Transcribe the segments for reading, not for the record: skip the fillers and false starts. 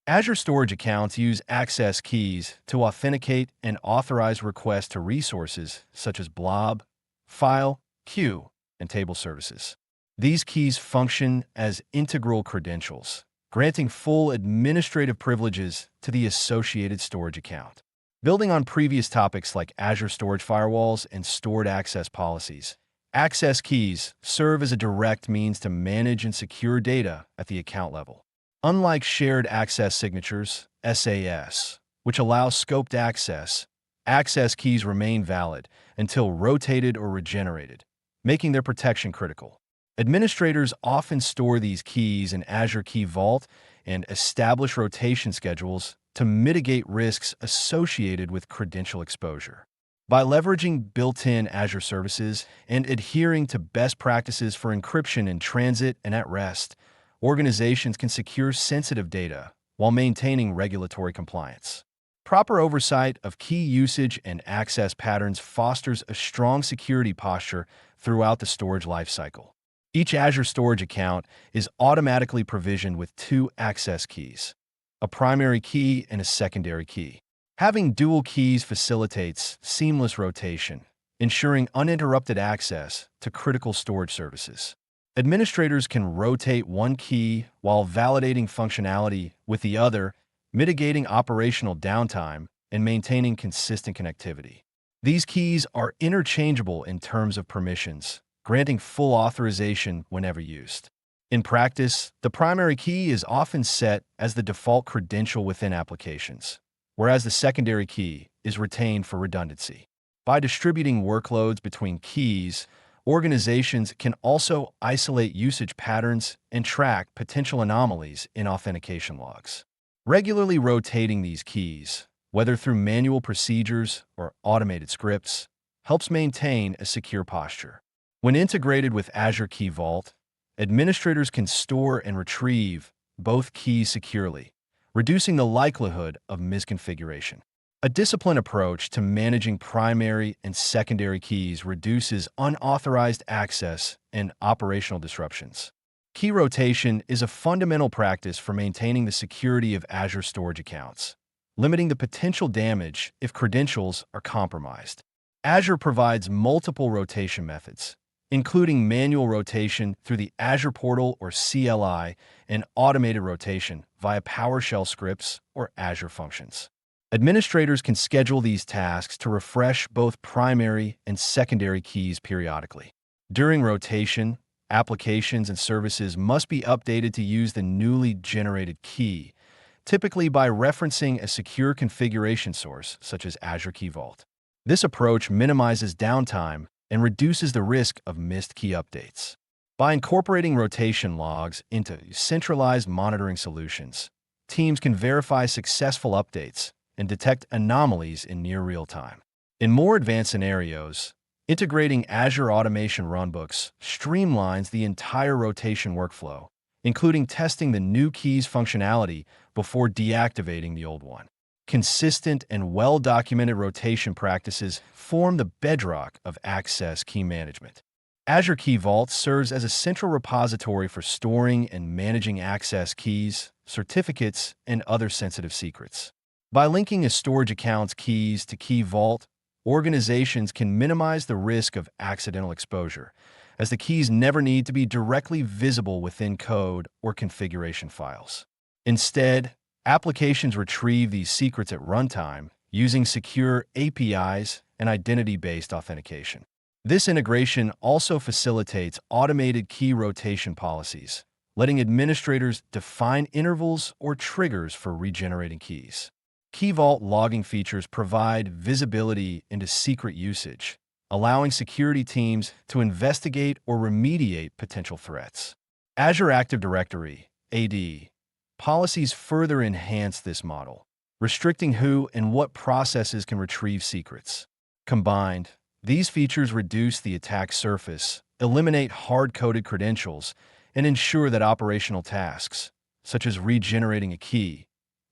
Azure storage accounts use access keys to authenticate and authorize requests to resources such as blob, file, queue, and table services. These keys function as integral credentials, granting full administrative privileges to the associated storage account. Building on previous topics like Azure storage firewalls and stored access policies, access keys serve as a direct means to manage and secure data at the account level. Unlike shared access signatures, SAS, which allow scoped access, access keys remain valid until rotated or regenerated, making their protection critical. Administrators often store these keys in Azure Key Vault and establish rotation schedules to mitigate risks associated with credential exposure. By leveraging built-in Azure services and adhering to best practices for encryption in transit and at rest, organizations can secure sensitive data while maintaining regulatory compliance. Proper oversight of key usage and access patterns fosters a strong security posture throughout the storage lifecycle. Each Azure storage account is automatically provisioned with two access keys, a primary key and a secondary key. Having dual keys facilitates seamless rotation, ensuring uninterrupted access to critical storage services. Administrators can rotate one key while validating functionality with the other, mitigating operational downtime and maintaining consistent connectivity. These keys are interchangeable in terms of permissions, granting full authorization whenever used. In practice, the primary key is often set as the default credential within applications, whereas the secondary key is retained for redundancy. By distributing workloads between keys, organizations can also isolate usage patterns and track potential anomalies in authentication logs. Regularly rotating these keys, whether through manual procedures or automated scripts, helps maintain a secure posture. When integrated with Azure Key Vault, administrators can store and retrieve both keys securely, reducing the likelihood of misconfiguration. A disciplined approach to managing primary and secondary keys reduces unauthorized access and operational disruptions. Key rotation is a fundamental practice for maintaining the security of Azure storage accounts, limiting the potential damage if credentials are compromised. Azure provides multiple rotation methods, including manual rotation through the Azure Portal or CLI and automated rotation via PowerShell scripts or Azure Functions. Administrators can schedule these tasks to refresh both primary and secondary keys periodically. During rotation, applications and services must be updated to use the newly generated key, typically by referencing a secure configuration source such as Azure Key Vault. This approach minimizes downtime and reduces the risk of missed key updates. By incorporating rotation logs into centralized monitoring solutions, teams can verify successful updates and detect anomalies in near real time. In more advanced scenarios, integrating Azure Automation Runbooks streamlines the entire rotation workflow, including testing the new key's functionality before deactivating the old one. Consistent and well-documented rotation practices form the bedrock of access key management. Azure Key Vault serves as a central repository for storing and managing access keys, certificates, and other sensitive secrets. By linking a storage account's keys to Key Vault, organizations can minimize the risk of accidental exposure, as the keys never need to be directly visible within code or configuration files. Instead, applications retrieve these secrets at runtime using secure APIs and identity-based authentication. This integration also facilitates automated key rotation policies, letting administrators define intervals or triggers for regenerating keys. Key Vault logging features provide visibility into secret usage, allowing security teams to investigate or remediate potential threats. Azure Active Directory, AD, policies further enhance this model, restricting who and what processes can retrieve secrets. Combined, these features reduce the attack surface, eliminate hard-coded credentials, and ensure that operational tasks, such as regenerating a key,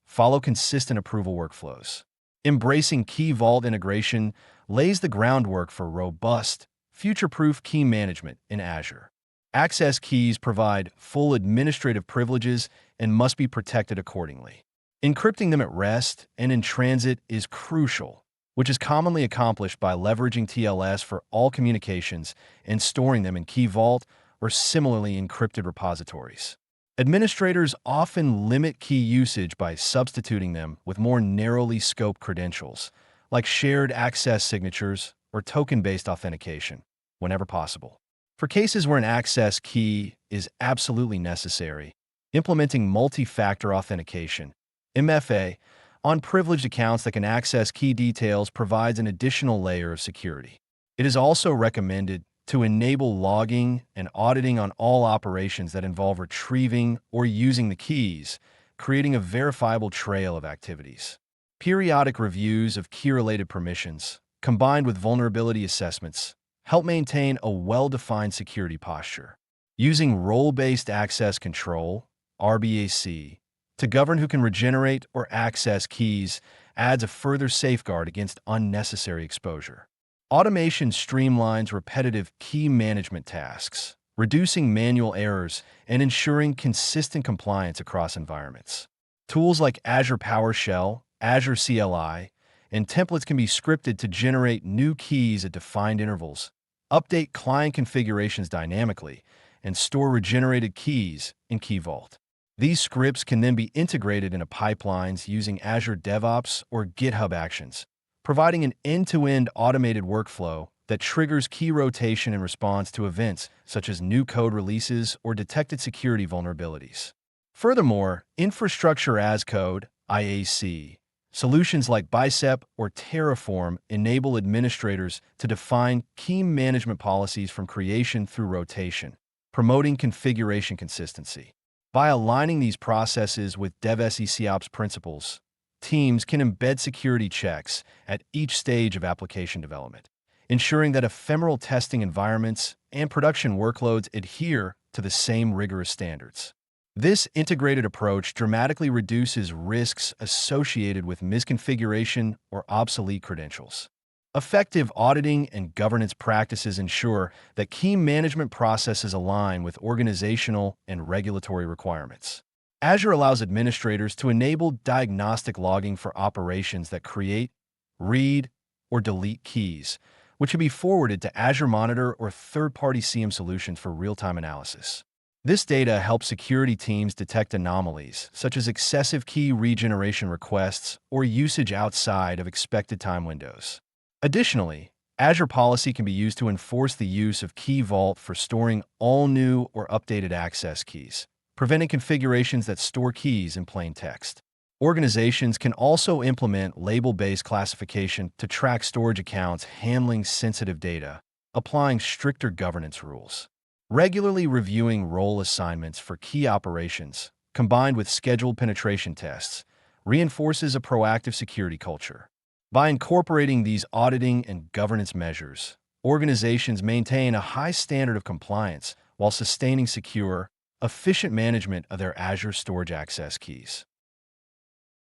follow consistent approval workflows. Embracing Key Vault integration lays the groundwork for robust, future-proof key management in Azure. Access keys provide full administrative privileges and must be protected accordingly. Encrypting them at rest and in transit is crucial, which is commonly accomplished by leveraging TLS for all communications and storing them in Key Vault or similarly encrypted repositories. Administrators often limit key usage by substituting them with more narrowly scoped credentials, like shared access signatures or token-based authentication, whenever possible. For cases where an access key is absolutely necessary, implementing multi-factor authentication, MFA, on privileged accounts that can access key details provides an additional layer of security. It is also recommended to enable logging and auditing on all operations that involve retrieving or using the keys, creating a verifiable trail of activities. Periodic reviews of key-related permissions, combined with vulnerability assessments, help maintain a well-defined security posture. Using role-based access control, RBAC, to govern who can regenerate or access keys adds a further safeguard against unnecessary exposure. Automation streamlines repetitive key management tasks, reducing manual errors and ensuring consistent compliance across environments. Tools like Azure PowerShell, Azure CLI, and templates can be scripted to generate new keys at defined intervals, update client configurations dynamically, and store regenerated keys in Key Vault. These scripts can then be integrated into pipelines using Azure DevOps or GitHub Actions, providing an end-to-end automated workflow that triggers key rotation in response to events such as new code releases or detected security vulnerabilities. Furthermore, infrastructure as code, IAC, solutions like Bicep or Terraform enable administrators to define key management policies from creation through rotation, promoting configuration consistency. By aligning these processes with DevSecOps principles, teams can embed security checks at each stage of application development, ensuring that ephemeral testing environments and production workloads adhere to the same rigorous standards. This integrated approach dramatically reduces risks associated with misconfiguration or obsolete credentials. Effective auditing and governance practices ensure that key management processes align with organizational and regulatory requirements. Azure allows administrators to enable diagnostic logging for operations that create, read, or delete keys, which can be forwarded to Azure Monitor or third-party CM solutions for real-time analysis. This data helps security teams detect anomalies, such as excessive key regeneration requests or usage outside of expected time windows. Additionally, Azure Policy can be used to enforce the use of Key Vault for storing all new or updated access keys, preventing configurations that store keys in plain text. Organizations can also implement label-based classification to track storage accounts handling sensitive data, applying stricter governance rules. Regularly reviewing role assignments for key operations, combined with scheduled penetration tests, reinforces a proactive security culture. By incorporating these auditing and governance measures, organizations maintain a high standard of compliance while sustaining secure, efficient management of their Azure storage access keys.